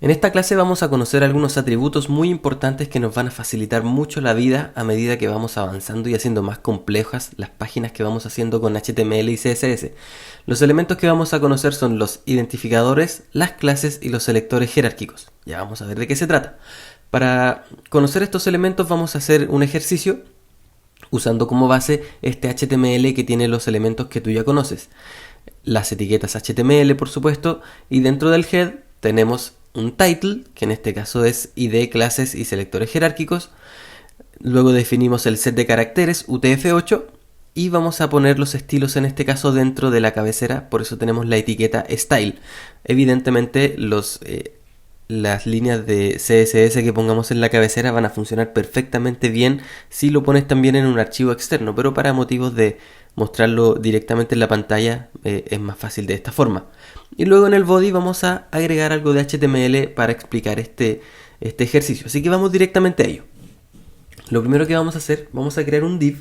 En esta clase vamos a conocer algunos atributos muy importantes que nos van a facilitar mucho la vida a medida que vamos avanzando y haciendo más complejas las páginas que vamos haciendo con HTML y CSS. Los elementos que vamos a conocer son los identificadores, las clases y los selectores jerárquicos. Ya vamos a ver de qué se trata. Para conocer estos elementos vamos a hacer un ejercicio usando como base este HTML que tiene los elementos que tú ya conoces. Las etiquetas HTML, por supuesto, y dentro del head tenemos un title, que en este caso es ID, clases y selectores jerárquicos. Luego definimos el set de caracteres UTF-8 y vamos a poner los estilos en este caso dentro de la cabecera, por eso tenemos la etiqueta style. Evidentemente las líneas de CSS que pongamos en la cabecera van a funcionar perfectamente bien si lo pones también en un archivo externo, pero para motivos de mostrarlo directamente en la pantalla es más fácil de esta forma. Y luego en el body vamos a agregar algo de HTML para explicar este ejercicio, así que vamos directamente a ello. Lo primero que vamos a hacer, vamos a crear un div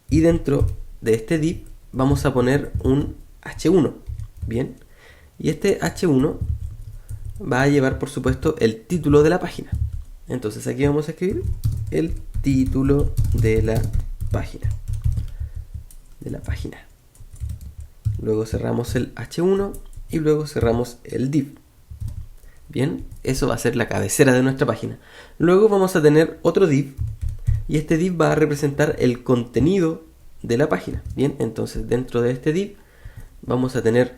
y dentro de este div vamos a poner un h1, bien, y este h1 va a llevar por supuesto el título de la página. Entonces aquí vamos a escribir el título de la página. Luego cerramos el h1 y luego cerramos el div. Bien, eso va a ser la cabecera de nuestra página. Luego vamos a tener otro div y este div va a representar el contenido de la página. Bien, entonces dentro de este div vamos a tener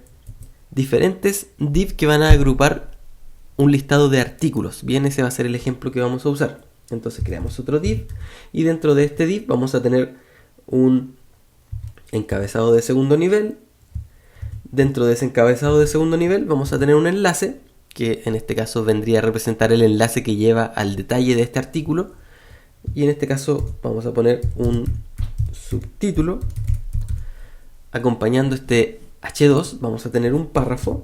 diferentes div que van a agrupar un listado de artículos. Bien, ese va a ser el ejemplo que vamos a usar. Entonces creamos otro div y dentro de este div vamos a tener un encabezado de segundo nivel. Dentro de ese encabezado de segundo nivel vamos a tener un enlace, que en este caso vendría a representar el enlace que lleva al detalle de este artículo. Y en este caso vamos a poner un subtítulo. Acompañando este H2 vamos a tener un párrafo,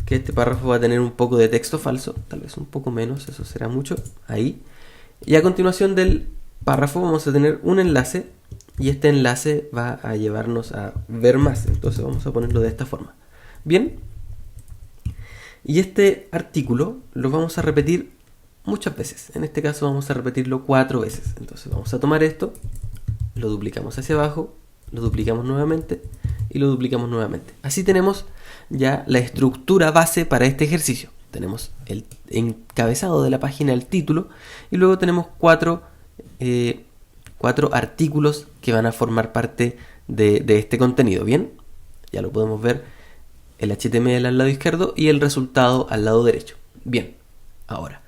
que este párrafo va a tener un poco de texto falso, tal vez un poco menos, eso será mucho, ahí. Y a continuación del párrafo vamos a tener un enlace y este enlace va a llevarnos a ver más, entonces vamos a ponerlo de esta forma. Bien, y este artículo lo vamos a repetir muchas veces, en este caso vamos a repetirlo 4 veces. Entonces vamos a tomar esto, lo duplicamos hacia abajo, lo duplicamos nuevamente y lo duplicamos nuevamente. Así tenemos ya la estructura base para este ejercicio. Tenemos el encabezado de la página, el título, y luego tenemos cuatro artículos que van a formar parte de este contenido. Bien, ya lo podemos ver, el HTML al lado izquierdo y el resultado al lado derecho. Bien, ahora,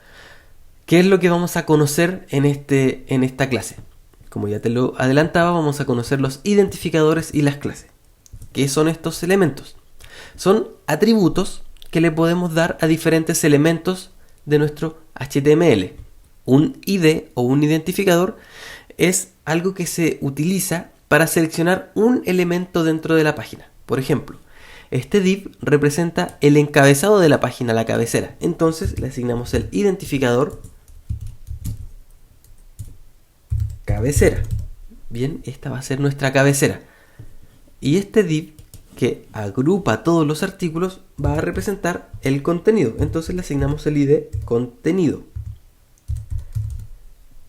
¿qué es lo que vamos a conocer en esta clase? Como ya te lo adelantaba, vamos a conocer los identificadores y las clases. ¿Qué son estos elementos? Son atributos que le podemos dar a diferentes elementos de nuestro HTML. Un ID o un identificador es algo que se utiliza para seleccionar un elemento dentro de la página. Por ejemplo, este div representa el encabezado de la página, la cabecera. Entonces le asignamos el identificador cabecera. Bien, esta va a ser nuestra cabecera. Y este div que agrupa todos los artículos va a representar el contenido. Entonces le asignamos el ID contenido.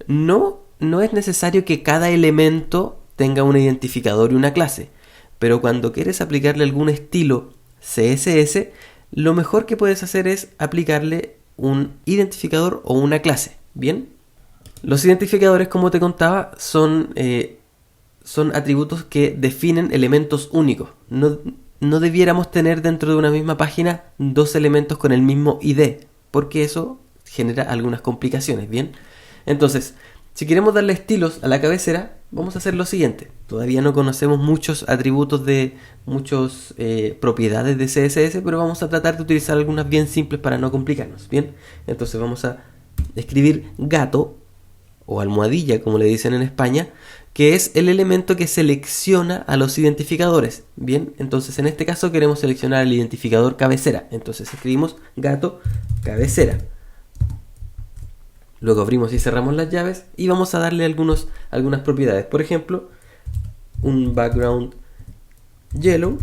No es necesario que cada elemento tenga un identificador y una clase, pero cuando quieres aplicarle algún estilo CSS, lo mejor que puedes hacer es aplicarle un identificador o una clase. Bien, los identificadores, como te contaba, son atributos que definen elementos únicos. No debiéramos tener dentro de una misma página dos elementos con el mismo ID, porque eso genera algunas complicaciones. Bien, entonces, si queremos darle estilos a la cabecera, vamos a hacer lo siguiente. Todavía no conocemos muchos atributos muchas propiedades de CSS, pero vamos a tratar de utilizar algunas bien simples para no complicarnos. Bien, entonces vamos a escribir gato o almohadilla, como le dicen en España, que es el elemento que selecciona a los identificadores. Bien, entonces en este caso queremos seleccionar el identificador cabecera. Entonces escribimos gato cabecera. Luego abrimos y cerramos las llaves y vamos a darle algunas propiedades. Por ejemplo, un background yellow,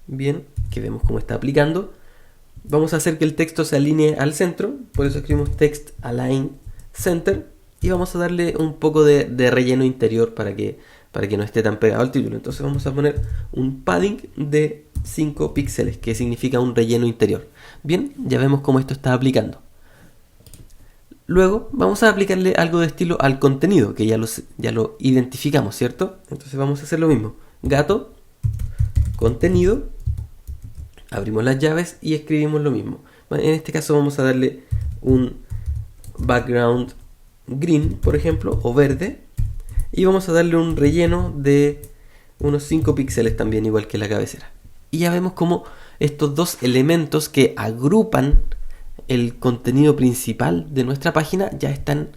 bien, que vemos cómo está aplicando. Vamos a hacer que el texto se alinee al centro, por eso escribimos text align center y vamos a darle un poco de relleno interior para que no esté tan pegado al título. Entonces vamos a poner un padding de 5 píxeles, que significa un relleno interior. Bien, ya vemos cómo esto está aplicando. Luego vamos a aplicarle algo de estilo al contenido, que ya lo identificamos, ¿cierto? Entonces vamos a hacer lo mismo. Gato, contenido, abrimos las llaves y escribimos lo mismo. En este caso vamos a darle un background green, por ejemplo, o verde. Y vamos a darle un relleno de unos 5 píxeles también, igual que la cabecera. Y ya vemos cómo estos dos elementos que agrupan el contenido principal de nuestra página ya están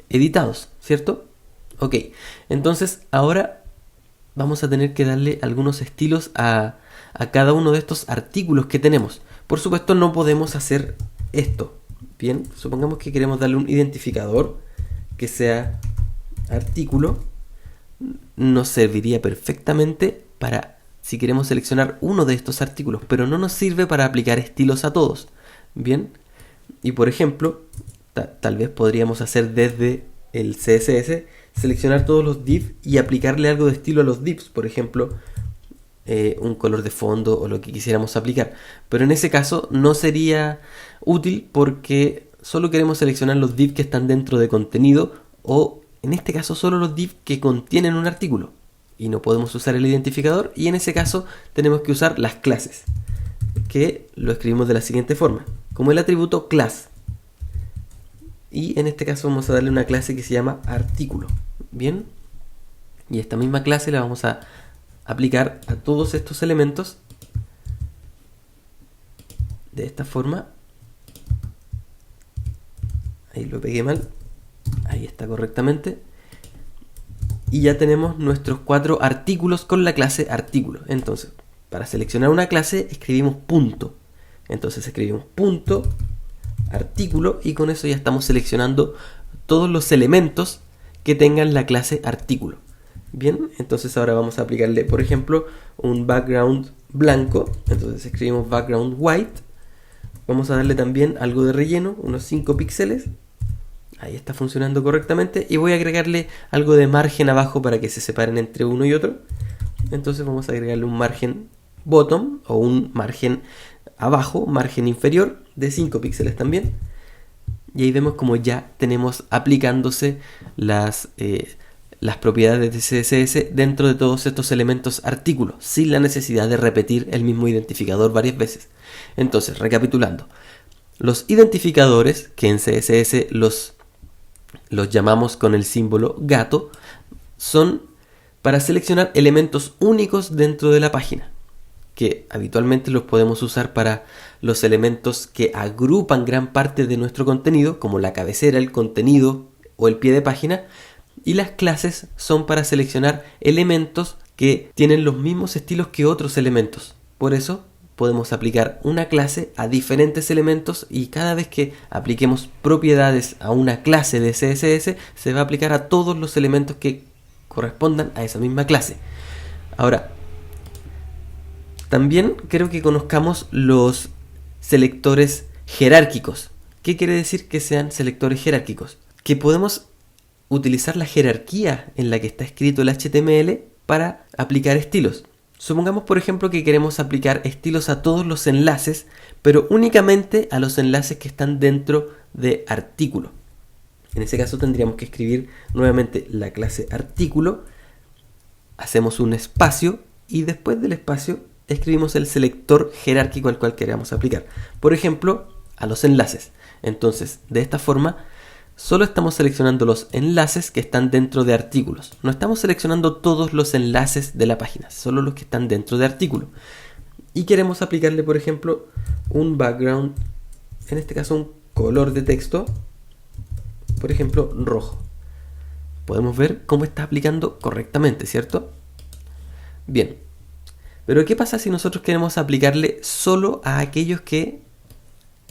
editados, ¿cierto? Ok, entonces ahora vamos a tener que darle algunos estilos a cada uno de estos artículos que tenemos. Por supuesto no podemos hacer esto. Bien, supongamos que queremos darle un identificador que sea artículo. Nos serviría perfectamente para si queremos seleccionar uno de estos artículos, pero no nos sirve para aplicar estilos a todos. Bien, y por ejemplo, tal vez podríamos hacer desde el CSS, seleccionar todos los divs y aplicarle algo de estilo a los divs, por ejemplo, un color de fondo o lo que quisiéramos aplicar. Pero en ese caso no sería útil porque solo queremos seleccionar los divs que están dentro de contenido o en este caso solo los divs que contienen un artículo. Y no podemos usar el identificador y en ese caso tenemos que usar las clases, que lo escribimos de la siguiente forma, como el atributo class. Y en este caso vamos a darle una clase que se llama artículo. Bien, y esta misma clase la vamos a aplicar a todos estos elementos de esta forma. Ahí lo pegué mal, ahí está correctamente. Y ya tenemos nuestros 4 artículos con la clase artículo. Entonces, para seleccionar una clase escribimos punto. Entonces escribimos punto artículo y con eso ya estamos seleccionando todos los elementos que tengan la clase artículo. Bien, entonces ahora vamos a aplicarle, por ejemplo, un background blanco. Entonces escribimos background white. Vamos a darle también algo de relleno, unos 5 píxeles. Ahí está funcionando correctamente. Y voy a agregarle algo de margen abajo para que se separen entre uno y otro. Entonces vamos a agregarle un margen bottom o un margen abajo, margen inferior de 5 píxeles también. Y ahí vemos como ya tenemos aplicándose las propiedades de CSS dentro de todos estos elementos artículos, sin la necesidad de repetir el mismo identificador varias veces. Entonces, recapitulando, los identificadores, que en CSS los llamamos con el símbolo gato, son para seleccionar elementos únicos dentro de la página, que habitualmente los podemos usar para los elementos que agrupan gran parte de nuestro contenido, como la cabecera, el contenido o el pie de página, y las clases son para seleccionar elementos que tienen los mismos estilos que otros elementos. Por eso podemos aplicar una clase a diferentes elementos y cada vez que apliquemos propiedades a una clase de CSS se va a aplicar a todos los elementos que correspondan a esa misma clase. Ahora, también creo que conozcamos los selectores jerárquicos. ¿Qué quiere decir que sean selectores jerárquicos? Que podemos utilizar la jerarquía en la que está escrito el HTML para aplicar estilos. Supongamos, por ejemplo, que queremos aplicar estilos a todos los enlaces, pero únicamente a los enlaces que están dentro de artículo. En ese caso tendríamos que escribir nuevamente la clase artículo, hacemos un espacio y después del espacio escribimos el selector jerárquico al cual queramos aplicar. Por ejemplo, a los enlaces. Entonces, de esta forma, solo estamos seleccionando los enlaces que están dentro de artículos. No estamos seleccionando todos los enlaces de la página, solo los que están dentro de artículo. Y queremos aplicarle, por ejemplo, un background, en este caso un color de texto, por ejemplo, rojo. Podemos ver cómo está aplicando correctamente, ¿cierto? Bien. Pero ¿qué pasa si nosotros queremos aplicarle solo a aquellos que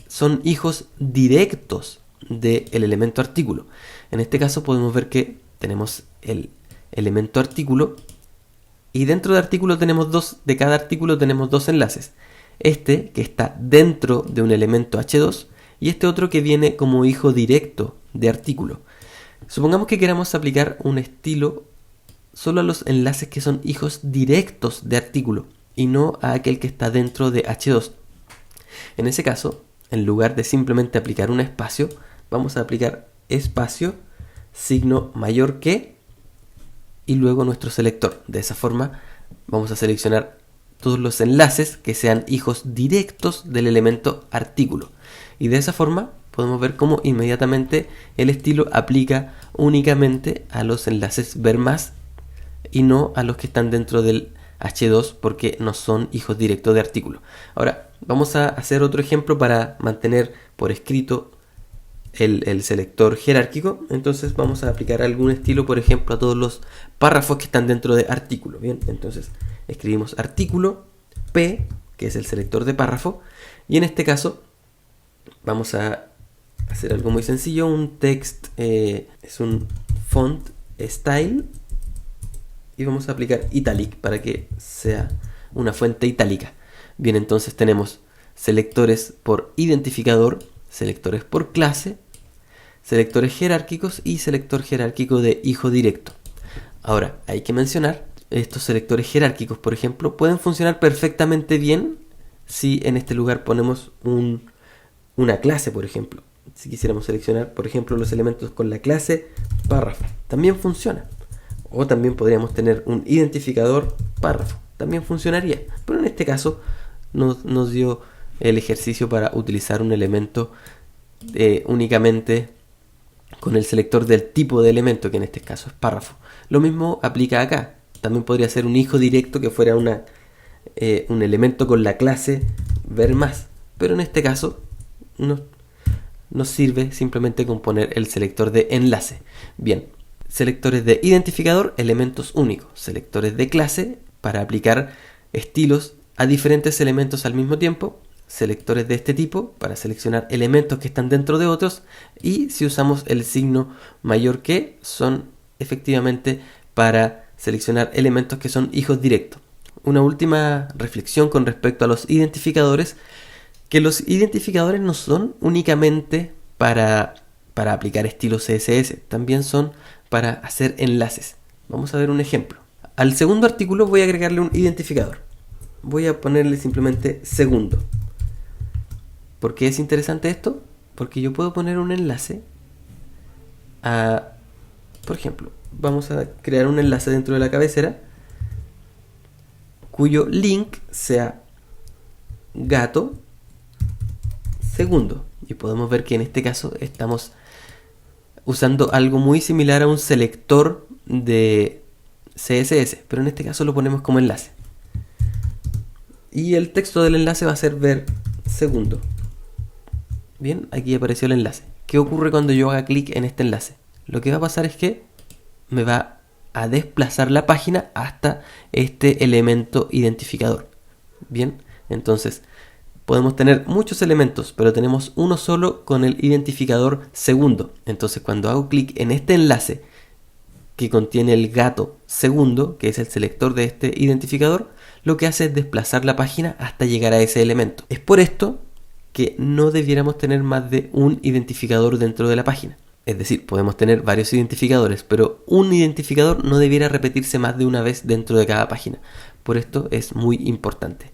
son hijos directos del elemento artículo? En este caso podemos ver que tenemos el elemento artículo y dentro de artículo tenemos de cada artículo tenemos 2 enlaces. este que está dentro de un elemento H2 y este otro que viene como hijo directo de artículo. Supongamos que queramos aplicar un estilo solo a los enlaces que son hijos directos de artículo y no a aquel que está dentro de H2. En ese caso, en lugar de simplemente aplicar un espacio, vamos a aplicar espacio, signo mayor que y luego nuestro selector. De esa forma vamos a seleccionar todos los enlaces que sean hijos directos del elemento artículo. Y de esa forma podemos ver cómo inmediatamente el estilo aplica únicamente a los enlaces ver más y no a los que están dentro del H2 porque no son hijos directos de artículo. Ahora vamos a hacer otro ejemplo para mantener por escrito el selector jerárquico. Entonces vamos a aplicar algún estilo, por ejemplo, a todos los párrafos que están dentro de artículo. Bien, entonces escribimos artículo P, que es el selector de párrafo, y en este caso vamos a hacer algo muy sencillo. Un text es un font style y vamos a aplicar italic para que sea una fuente itálica. Bien, entonces tenemos selectores por identificador, selectores por clase, selectores jerárquicos y selector jerárquico de hijo directo. Ahora, hay que mencionar, estos selectores jerárquicos, por ejemplo, pueden funcionar perfectamente bien si en este lugar ponemos una clase, por ejemplo. Si quisiéramos seleccionar, por ejemplo, los elementos con la clase párrafo, también funciona. O también podríamos tener un identificador párrafo, también funcionaría. Pero en este caso nos dio el ejercicio para utilizar un elemento únicamente con el selector del tipo de elemento, que en este caso es párrafo. Lo mismo aplica acá. También podría ser un hijo directo que fuera un elemento con la clase ver más. Pero en este caso nos sirve simplemente con poner el selector de enlace. Bien, selectores de identificador, elementos únicos. Selectores de clase para aplicar estilos a diferentes elementos al mismo tiempo. Selectores de este tipo para seleccionar elementos que están dentro de otros, y si usamos el signo mayor que, son efectivamente para seleccionar elementos que son hijos directos. Una última reflexión con respecto a los identificadores, que los identificadores no son únicamente para aplicar estilos CSS, también son para hacer enlaces. Vamos a ver un ejemplo. Al segundo artículo voy a agregarle un identificador. Voy a ponerle simplemente segundo. ¿Por qué es interesante esto? Porque yo puedo poner un enlace a, por ejemplo, vamos a crear un enlace dentro de la cabecera cuyo link sea gato segundo. Y podemos ver que en este caso estamos usando algo muy similar a un selector de CSS, pero en este caso lo ponemos como enlace. Y el texto del enlace va a ser ver segundo. Bien, aquí apareció el enlace. ¿Qué ocurre cuando yo haga clic en este enlace? Lo que va a pasar es que me va a desplazar la página hasta este elemento identificador. Bien, entonces podemos tener muchos elementos, pero tenemos uno solo con el identificador segundo. Entonces cuando hago clic en este enlace que contiene el gato segundo, que es el selector de este identificador, lo que hace es desplazar la página hasta llegar a ese elemento. Es por esto que no debiéramos tener más de un identificador dentro de la página. Es decir, podemos tener varios identificadores, pero un identificador no debiera repetirse más de una vez dentro de cada página. Por esto es muy importante.